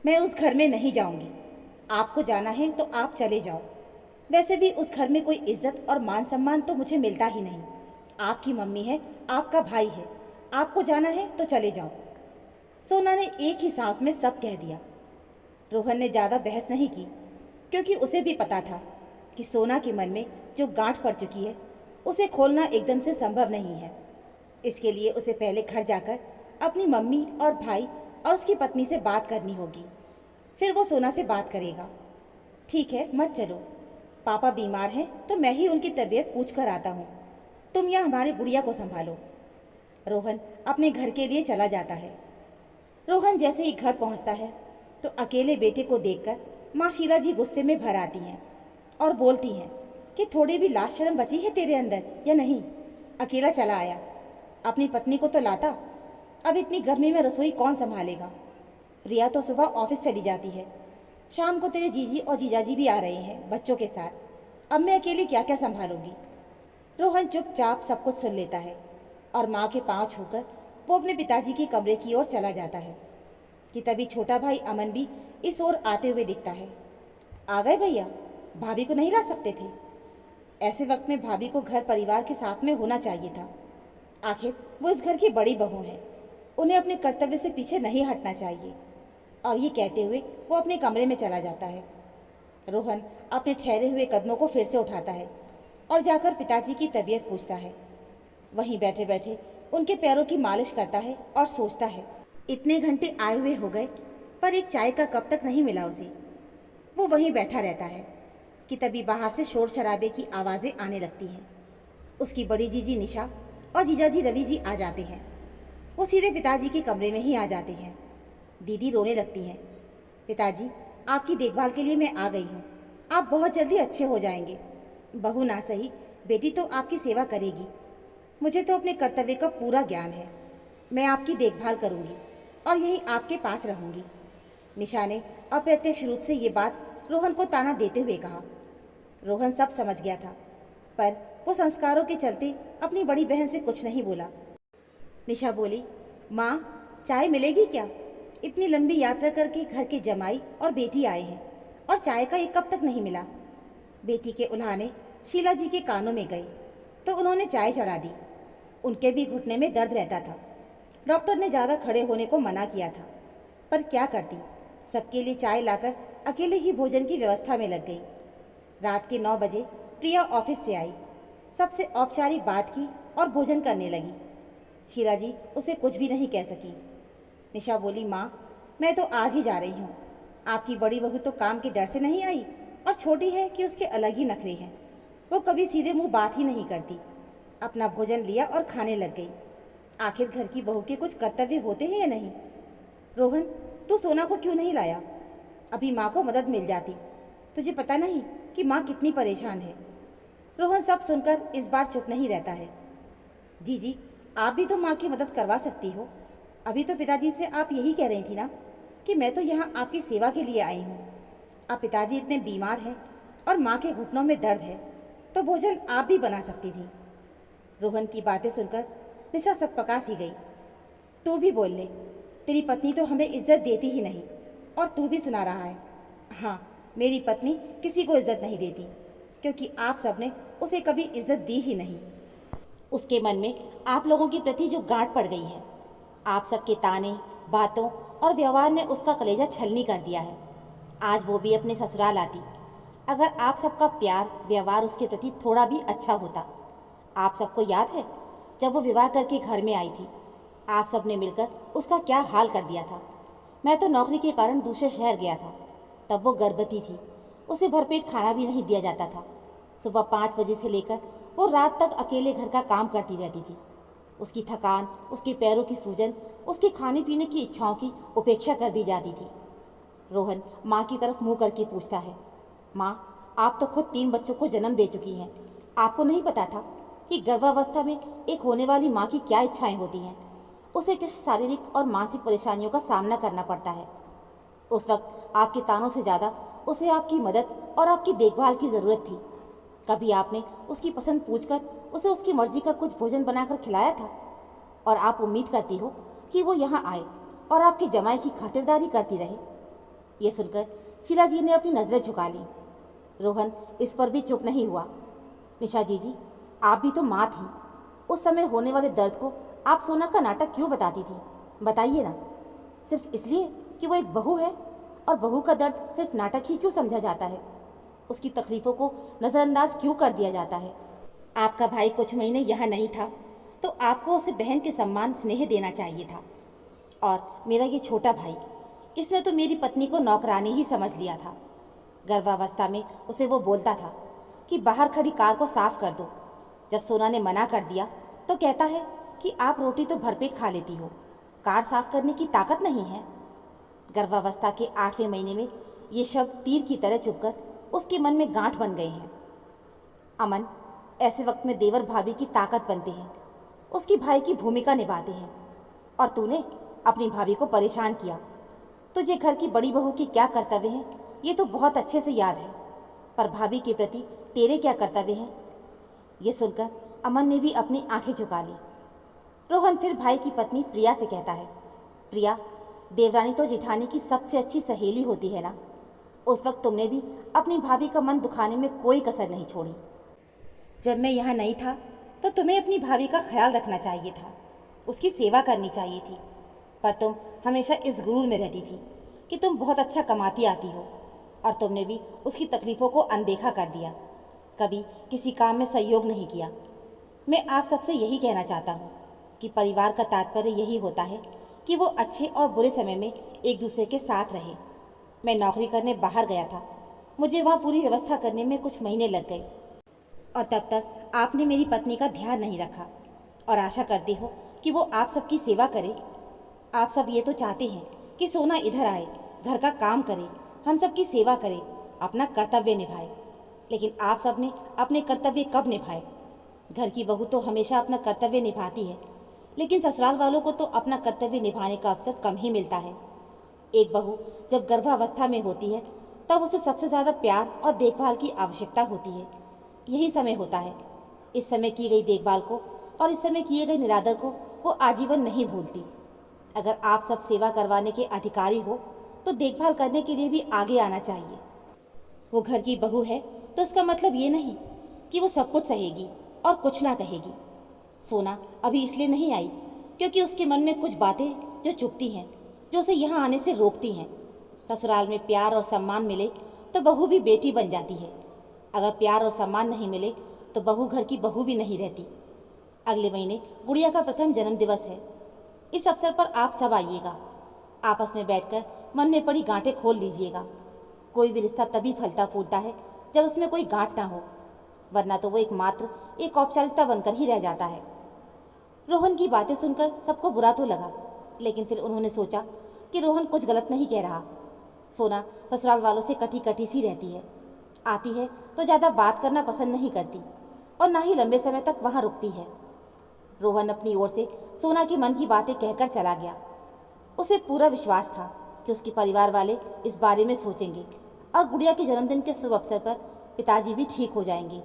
मैं उस घर में नहीं जाऊंगी। आपको जाना है तो आप चले जाओ। वैसे भी उस घर में कोई इज्जत और मान सम्मान तो मुझे मिलता ही नहीं। आपकी मम्मी है, आपका भाई है, आपको जाना है तो चले जाओ। सोना ने एक ही सांस में सब कह दिया। रोहन ने ज़्यादा बहस नहीं की, क्योंकि उसे भी पता था कि सोना के मन में जो गांठ पड़ चुकी है उसे खोलना एकदम से संभव नहीं है। इसके लिए उसे पहले घर जाकर अपनी मम्मी और भाई और उसकी पत्नी से बात करनी होगी, फिर वो सोना से बात करेगा। ठीक है, मत चलो। पापा बीमार हैं तो मैं ही उनकी तबीयत पूछ कर आता हूँ। तुम यहाँ हमारी गुड़िया को संभालो। रोहन अपने घर के लिए चला जाता है। रोहन जैसे ही घर पहुँचता है तो अकेले बेटे को देखकर माँ शीला जी गुस्से में भर आती हैं और बोलती हैं कि थोड़ी भी लाज शर्म बची है तेरे अंदर या नहीं? अकेला चला आया, अपनी पत्नी को तो लाता। अब इतनी गर्मी में रसोई कौन संभालेगा? रिया तो सुबह ऑफिस चली जाती है, शाम को तेरे जीजी और जीजाजी भी आ रहे हैं बच्चों के साथ। अब मैं अकेली क्या क्या संभालूंगी? रोहन चुपचाप सब कुछ सुन लेता है और माँ के पाँव छूकर वो अपने पिताजी के कमरे की ओर चला जाता है कि तभी छोटा भाई अमन भी इस ओर आते हुए दिखता है। आ गए भैया? भाभी को नहीं ला सकते थे? ऐसे वक्त में भाभी को घर परिवार के साथ में होना चाहिए था। आखिर वो इस घर की बड़ी बहू है, उन्हें अपने कर्तव्य से पीछे नहीं हटना चाहिए। और ये कहते हुए वो अपने कमरे में चला जाता है। रोहन अपने ठहरे हुए कदमों को फिर से उठाता है और जाकर पिताजी की तबीयत पूछता है। वहीं बैठे बैठे उनके पैरों की मालिश करता है और सोचता है, इतने घंटे आए हुए हो गए पर एक चाय का कप तक नहीं मिला उसे। वो वहीं बैठा रहता है कि तभी बाहर से शोर शराबे की आवाज़ें आने लगती हैं। उसकी बड़ी जीजी निशा और जीजाजी रवि जी आ जाते हैं। वो सीधे पिताजी के कमरे में ही आ जाते हैं। दीदी रोने लगती हैं। पिताजी, आपकी देखभाल के लिए मैं आ गई हूँ। आप बहुत जल्दी अच्छे हो जाएंगे। बहू ना सही, बेटी तो आपकी सेवा करेगी। मुझे तो अपने कर्तव्य का पूरा ज्ञान है। मैं आपकी देखभाल करूँगी और यहीं आपके पास रहूँगी। निशा ने अप्रत्यक्ष रूप से ये बात रोहन को ताना देते हुए कहा। रोहन सब समझ गया था, पर वो संस्कारों के चलते अपनी बड़ी बहन से कुछ नहीं बोला। निशा बोली, माँ, चाय मिलेगी क्या? इतनी लंबी यात्रा करके घर के जमाई और बेटी आए हैं और चाय का एक कप तक नहीं मिला। बेटी के उल्हाने शीला जी के कानों में गए तो उन्होंने चाय चढ़ा दी। उनके भी घुटने में दर्द रहता था। डॉक्टर ने ज़्यादा खड़े होने को मना किया था, पर क्या करती, सबके लिए चाय लाकर अकेले ही भोजन की व्यवस्था में लग गई। रात के 9 बजे प्रिया ऑफिस से आई, सबसे औपचारिक बात की और भोजन करने लगी। शीला जी उसे कुछ भी नहीं कह सकी। निशा बोली, माँ, मैं तो आज ही जा रही हूँ। आपकी बड़ी बहू तो काम के डर से नहीं आई और छोटी है कि उसके अलग ही नखरे हैं। वो कभी सीधे मुंह बात ही नहीं करती। अपना भोजन लिया और खाने लग गई। आखिर घर की बहू के कुछ कर्तव्य होते हैं या नहीं? रोहन, तू सोना को क्यों नहीं लाया? अभी माँ को मदद मिल जाती। तुझे पता नहीं कि माँ कितनी परेशान है। रोहन सब सुनकर इस बार चुप नहीं रहता है। जी, आप भी तो माँ की मदद करवा सकती हो। अभी तो पिताजी से आप यही कह रही थी ना कि मैं तो यहाँ आपकी सेवा के लिए आई हूँ। अब पिताजी इतने बीमार हैं और माँ के घुटनों में दर्द है, तो भोजन आप भी बना सकती थी। रोहन की बातें सुनकर निशा सकपका सी गई। तू भी बोल ले, तेरी पत्नी तो हमें इज्जत देती ही नहीं और तू भी सुना रहा है। हाँ, मेरी पत्नी किसी को इज्जत नहीं देती, क्योंकि आप सब ने उसे कभी इज्जत दी ही नहीं। उसके मन में आप लोगों के प्रति जो गांठ पड़ गई है, आप सबके ताने, बातों और व्यवहार ने उसका कलेजा छलनी कर दिया है। आज वो भी अपने ससुराल आती, अगर आप सबका प्यार व्यवहार उसके प्रति थोड़ा भी अच्छा होता। आप सबको याद है जब वो विवाह करके घर में आई थी, आप सब ने मिलकर उसका क्या हाल कर दिया था। मैं तो नौकरी के कारण दूसरे शहर गया था, तब वो गर्भवती थी। उसे भरपेट खाना भी नहीं दिया जाता था। सुबह 5 बजे से लेकर वो रात तक अकेले घर का काम करती रहती थी। उसकी थकान, उसके पैरों की सूजन, उसके खाने पीने की इच्छाओं की उपेक्षा कर दी जाती थी। रोहन माँ की तरफ मुंह करके पूछता है, माँ, आप तो खुद 3 बच्चों को जन्म दे चुकी हैं। आपको नहीं पता था कि गर्भावस्था में एक होने वाली माँ की क्या इच्छाएं होती हैं? उसे किस शारीरिक और मानसिक परेशानियों का सामना करना पड़ता है। उस वक्त आपके तानों से ज़्यादा उसे आपकी मदद और आपकी देखभाल की ज़रूरत थी। कभी आपने उसकी पसंद पूछकर उसे उसकी मर्जी का कुछ भोजन बनाकर खिलाया था? और आप उम्मीद करती हो कि वो यहाँ आए और आपके जमाई की खातिरदारी करती रहे? ये सुनकर शीला जी ने अपनी नज़रें झुका ली। रोहन इस पर भी चुप नहीं हुआ। निशा जी, आप भी तो माँ थी। उस समय होने वाले दर्द को आप सोना का नाटक क्यों बताती थी? बताइए ना। सिर्फ इसलिए कि वो एक बहू है, और बहू का दर्द सिर्फ नाटक ही क्यों समझा जाता है? उसकी तकलीफ़ों को नज़रअंदाज क्यों कर दिया जाता है? आपका भाई कुछ महीने यहाँ नहीं था तो आपको उसे बहन के सम्मान स्नेह देना चाहिए था। और मेरा ये छोटा भाई, इसने तो मेरी पत्नी को नौकरानी ही समझ लिया था। गर्भावस्था में उसे वो बोलता था कि बाहर खड़ी कार को साफ कर दो। जब सोना ने मना कर दिया तो कहता है कि आप रोटी तो भरपेट खा लेती हो, कार साफ करने की ताकत नहीं है। गर्भावस्था के 8वें महीने में ये शब्द तीर की तरह चुभकर उसके मन में गांठ बन गए हैं। अमन, ऐसे वक्त में देवर भाभी की ताकत बनते हैं, उसकी भाई की भूमिका निभाते हैं। और तूने अपनी भाभी को परेशान किया। तुझे घर की बड़ी बहू की क्या कर्तव्य है ये तो बहुत अच्छे से याद है, पर भाभी के प्रति तेरे क्या कर्तव्य हैं? ये सुनकर अमन ने भी अपनी आंखें झुका ली। रोहन फिर भाई की पत्नी प्रिया से कहता है, प्रिया, देवरानी तो जेठानी की सबसे अच्छी सहेली होती है ना। उस वक्त तुमने भी अपनी भाभी का मन दुखाने में कोई कसर नहीं छोड़ी। जब मैं यहाँ नहीं था तो तुम्हें अपनी भाभी का ख्याल रखना चाहिए था, उसकी सेवा करनी चाहिए थी। पर तुम हमेशा इस गुरूर में रहती थी कि तुम बहुत अच्छा कमाती आती हो, और तुमने भी उसकी तकलीफ़ों को अनदेखा कर दिया, कभी किसी काम में सहयोग नहीं किया। मैं आप सबसे यही कहना चाहता हूँ कि परिवार का तात्पर्य यही होता है कि वो अच्छे और बुरे समय में एक दूसरे के साथ रहे। मैं नौकरी करने बाहर गया था, मुझे वहाँ पूरी व्यवस्था करने में कुछ महीने लग गए, और तब तक आपने मेरी पत्नी का ध्यान नहीं रखा और आशा करते हो कि वो आप सबकी सेवा करे। आप सब ये तो चाहते हैं कि सोना इधर आए, घर का काम करे, हम सबकी सेवा करे, अपना कर्तव्य निभाए। लेकिन आप सब ने अपने कर्तव्य कब निभाए? घर की बहू तो हमेशा अपना कर्तव्य निभाती है, लेकिन ससुराल वालों को तो अपना कर्तव्य निभाने का अवसर कम ही मिलता है। एक बहू जब गर्भावस्था में होती है तब उसे सबसे ज़्यादा प्यार और देखभाल की आवश्यकता होती है। यही समय होता है। इस समय की गई देखभाल को और इस समय किए गए निरादर को वो आजीवन नहीं भूलती। अगर आप सब सेवा करवाने के अधिकारी हो तो देखभाल करने के लिए भी आगे आना चाहिए। वो घर की बहू है तो उसका मतलब ये नहीं कि वो सब कुछ सहेगी और कुछ ना कहेगी। सोना अभी इसलिए नहीं आई क्योंकि उसके मन में कुछ बातें जो चुभती हैं, जो उसे यहाँ आने से रोकती हैं। ससुराल में प्यार और सम्मान मिले तो बहू भी बेटी बन जाती है। अगर प्यार और सम्मान नहीं मिले तो बहू घर की बहू भी नहीं रहती। अगले महीने गुड़िया का प्रथम जन्म दिवस है। इस अवसर पर आप सब आइएगा। आपस में बैठकर मन में पड़ी गांठें खोल लीजिएगा। कोई भी रिश्ता तभी फलता फूलता है जब उसमें कोई गांठ ना हो, वरना तो वो एक औपचारिकता बनकर ही रह जाता है। रोहन की बातें सुनकर सबको बुरा तो लगा, लेकिन फिर उन्होंने सोचा कि रोहन कुछ गलत नहीं कह रहा। सोना ससुराल वालों से कटी कटी सी रहती है, आती है तो ज़्यादा बात करना पसंद नहीं करती और ना ही लंबे समय तक वहाँ रुकती है। रोहन अपनी ओर से सोना के मन की बातें कहकर चला गया। उसे पूरा विश्वास था कि उसके परिवार वाले इस बारे में सोचेंगे और गुड़िया के जन्मदिन के शुभ अवसर पर पिताजी भी ठीक हो जाएंगे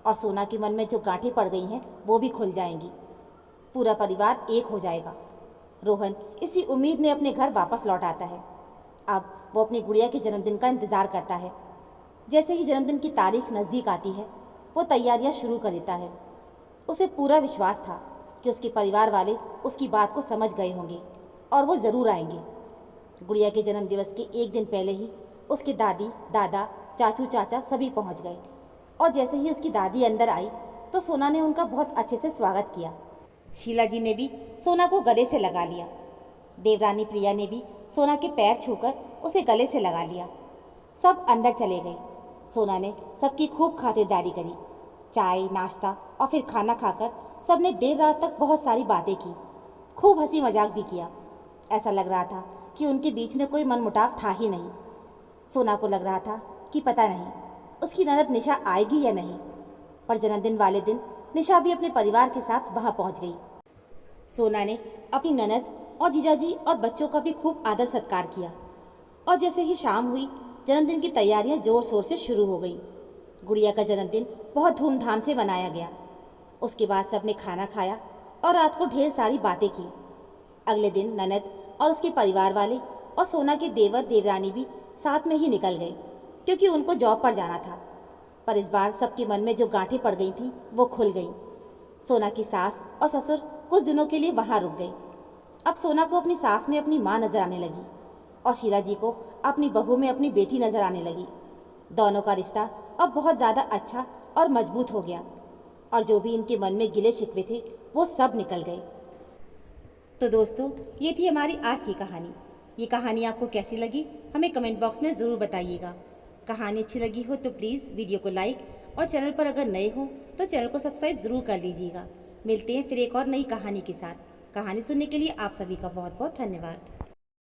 और सोना के मन में जो गांठें पड़ गई हैं वो भी खुल जाएंगी। पूरा परिवार एक हो जाएगा। रोहन इसी उम्मीद में अपने घर वापस लौट आता है। अब वो अपनी गुड़िया के जन्मदिन का इंतज़ार करता है। जैसे ही जन्मदिन की तारीख नज़दीक आती है वो तैयारियां शुरू कर देता है। उसे पूरा विश्वास था कि उसके परिवार वाले उसकी बात को समझ गए होंगे और वो ज़रूर आएंगे। गुड़िया के जन्मदिवस के एक दिन पहले ही उसके दादी दादा चाचू चाचा सभी पहुंच गए, और जैसे ही उसकी दादी अंदर आई तो सोना ने उनका बहुत अच्छे से स्वागत किया। शीला जी ने भी सोना को गले से लगा लिया। देवरानी प्रिया ने भी सोना के पैर छूकर उसे गले से लगा लिया। सब अंदर चले गए। सोना ने सबकी खूब खातिरदारी करी। चाय नाश्ता और फिर खाना खाकर सबने देर रात तक बहुत सारी बातें की, खूब हंसी मजाक भी किया। ऐसा लग रहा था कि उनके बीच में कोई मनमुटाव था ही नहीं। सोना को लग रहा था कि पता नहीं उसकी ननद निशा आएगी या नहीं, पर जन्मदिन वाले दिन निशा भी अपने परिवार के साथ वहां पहुंच गई। सोना ने अपनी ननद और जीजाजी और बच्चों का भी खूब आदर सत्कार किया, और जैसे ही शाम हुई जन्मदिन की तैयारियां जोर शोर से शुरू हो गई। गुड़िया का जन्मदिन बहुत धूमधाम से मनाया गया। उसके बाद सबने खाना खाया और रात को ढेर सारी बातें की। अगले दिन ननद और उसके परिवार वाले और सोना के देवर देवरानी भी साथ में ही निकल गए, क्योंकि उनको जॉब पर जाना था। पर इस बार सबके मन में जो गांठें पड़ गई थीं वो खुल गईं। सोना की सास और ससुर कुछ दिनों के लिए वहाँ रुक गए। अब सोना को अपनी सास में अपनी माँ नजर आने लगी और शीला जी को अपनी बहू में अपनी बेटी नजर आने लगी। दोनों का रिश्ता अब बहुत ज़्यादा अच्छा और मजबूत हो गया और जो भी इनके मन में गिले शिकवे थे वो सब निकल गए। तो दोस्तों, ये थी हमारी आज की कहानी। ये कहानी आपको कैसी लगी हमें कमेंट बॉक्स में ज़रूर बताइएगा। कहानी अच्छी लगी हो तो प्लीज़ वीडियो को लाइक और चैनल पर अगर नए हो तो चैनल को सब्सक्राइब ज़रूर कर लीजिएगा। मिलते हैं फिर एक और नई कहानी के साथ। कहानी सुनने के लिए आप सभी का बहुत बहुत धन्यवाद।